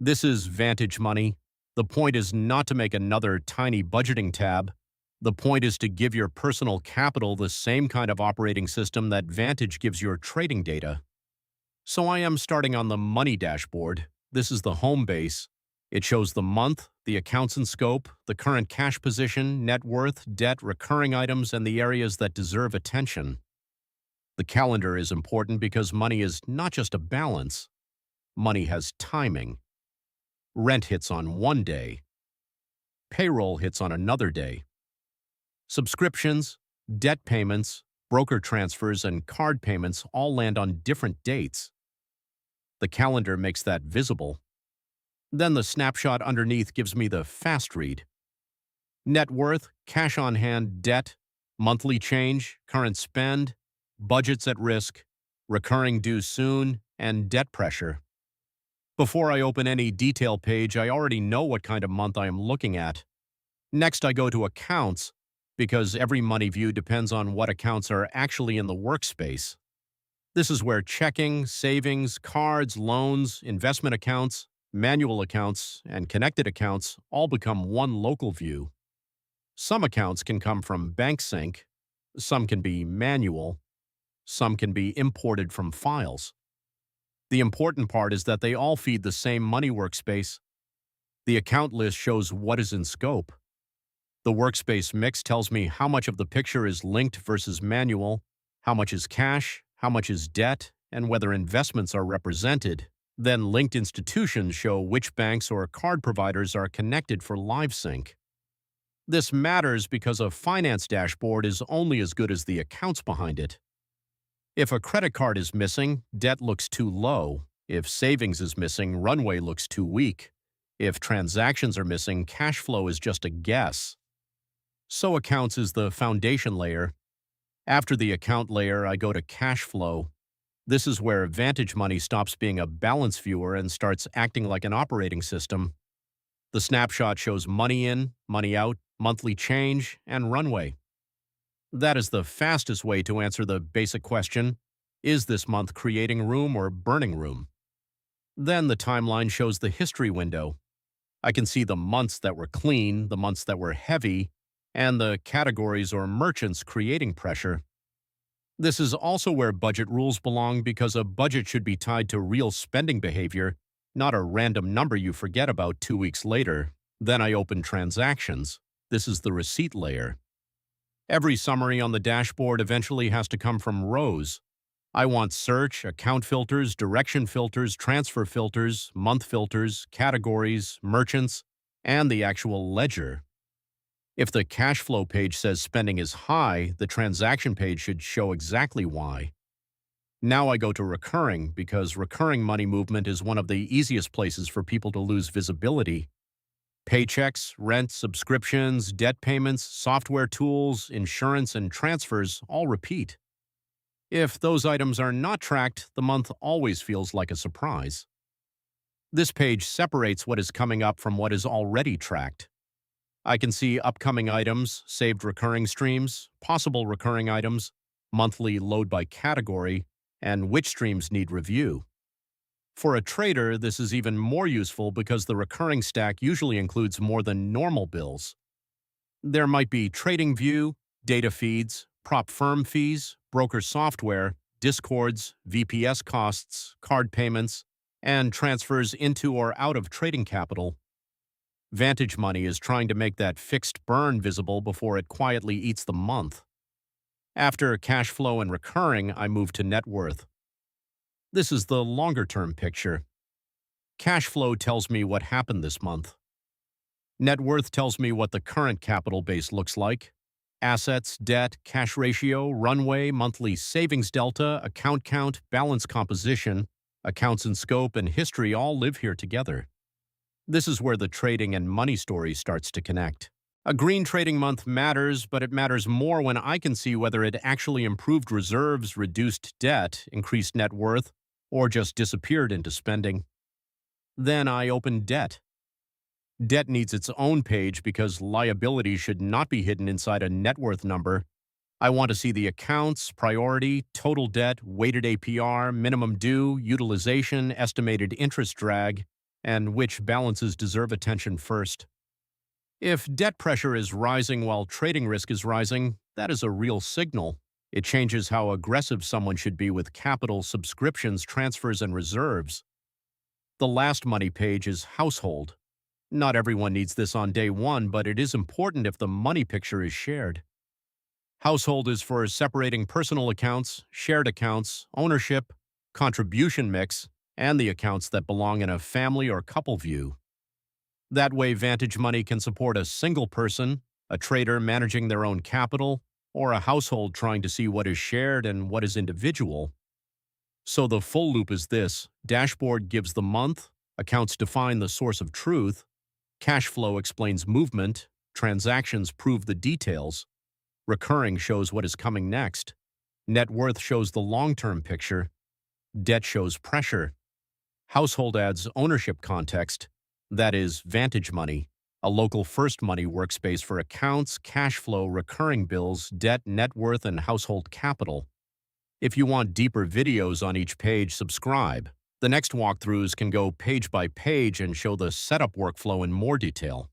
This is Vantage Money. The point is not to make another tiny budgeting tab. The point is to give your personal capital the same kind of operating system that Vantage gives your trading data. So I am starting on the Money dashboard. This is the home base. It shows the month, the accounts and scope, the current cash position, net worth, debt, recurring items, and the areas that deserve attention. The calendar is important because money is not just a balance. Money has timing. Rent hits on one day. Payroll hits on another day. Subscriptions, debt payments, broker transfers, and card payments all land on different dates. The calendar makes that visible. Then the snapshot underneath gives me the fast read. Net worth, cash on hand, debt, monthly change, current spend, budgets at risk, recurring due soon, and debt pressure. Before I open any detail page, I already know what kind of month I am looking at. Next, I go to Accounts, because every money view depends on what accounts are actually in the workspace. This is where checking, savings, cards, loans, investment accounts, manual accounts, and connected accounts all become one local view. Some accounts can come from bank sync, some can be manual, some can be imported from files. The important part is that they all feed the same money workspace. The account list shows what is in scope. The workspace mix tells me how much of the picture is linked versus manual, how much is cash, how much is debt, and whether investments are represented. Then linked institutions show which banks or card providers are connected for live sync. This matters because a finance dashboard is only as good as the accounts behind it. If a credit card is missing, debt looks too low. If savings is missing, runway looks too weak. If transactions are missing, cash flow is just a guess. So accounts is the foundation layer. After the account layer, I go to cash flow. This is where Vantage Money stops being a balance viewer and starts acting like an operating system. The snapshot shows money in, money out, monthly change, and runway. That is the fastest way to answer the basic question, is this month creating room or burning room? Then the timeline shows the history window. I can see the months that were clean, the months that were heavy, and the categories or merchants creating pressure. This is also where budget rules belong because a budget should be tied to real spending behavior, not a random number you forget about 2 weeks later. Then I open transactions. This is the receipt layer. Every summary on the dashboard eventually has to come from rows. I want search, account filters, direction filters, transfer filters, month filters, categories, merchants, and the actual ledger. If the cash flow page says spending is high, the transaction page should show exactly why. Now I go to recurring because recurring money movement is one of the easiest places for people to lose visibility. Paychecks, rent, subscriptions, debt payments, software tools, insurance, and transfers all repeat. If those items are not tracked, the month always feels like a surprise. This page separates what is coming up from what is already tracked. I can see upcoming items, saved recurring streams, possible recurring items, monthly load by category, and which streams need review. For a trader, this is even more useful because the recurring stack usually includes more than normal bills. There might be trading view, data feeds, prop firm fees, broker software, discords, VPS costs, card payments, and transfers into or out of trading capital. Vantage Money is trying to make that fixed burn visible before it quietly eats the month. After cash flow and recurring, I move to net worth. This is the longer-term picture. Cash flow tells me what happened this month. Net worth tells me what the current capital base looks like. Assets, debt, cash ratio, runway, monthly savings delta, account count, balance composition, accounts in scope, and history all live here together. This is where the trading and money story starts to connect. A green trading month matters, but it matters more when I can see whether it actually improved reserves, reduced debt, increased net worth, or just disappeared into spending. Then I open debt. Debt needs its own page because liabilities should not be hidden inside a net worth number. I want to see the accounts, priority, total debt, weighted APR, minimum due, utilization, estimated interest drag, and which balances deserve attention first. If debt pressure is rising while trading risk is rising, that is a real signal. It changes how aggressive someone should be with capital, subscriptions, transfers, and reserves. The last money page is household. Not everyone needs this on day one, but it is important if the money picture is shared. Household is for separating personal accounts, shared accounts, ownership, contribution mix, and the accounts that belong in a family or couple view. That way, Vantage Money can support a single person, a trader managing their own capital, or a household trying to see what is shared and what is individual. So the full loop is this: dashboard gives the month, accounts define the source of truth, cash flow explains movement, transactions prove the details, recurring shows what is coming next, net worth shows the long-term picture, debt shows pressure, household adds ownership context, that is, Vantage Money, a local first money workspace for accounts, cash flow, recurring bills, debt, net worth, and household capital. If you want deeper videos on each page, subscribe. The next walkthroughs can go page by page and show the setup workflow in more detail.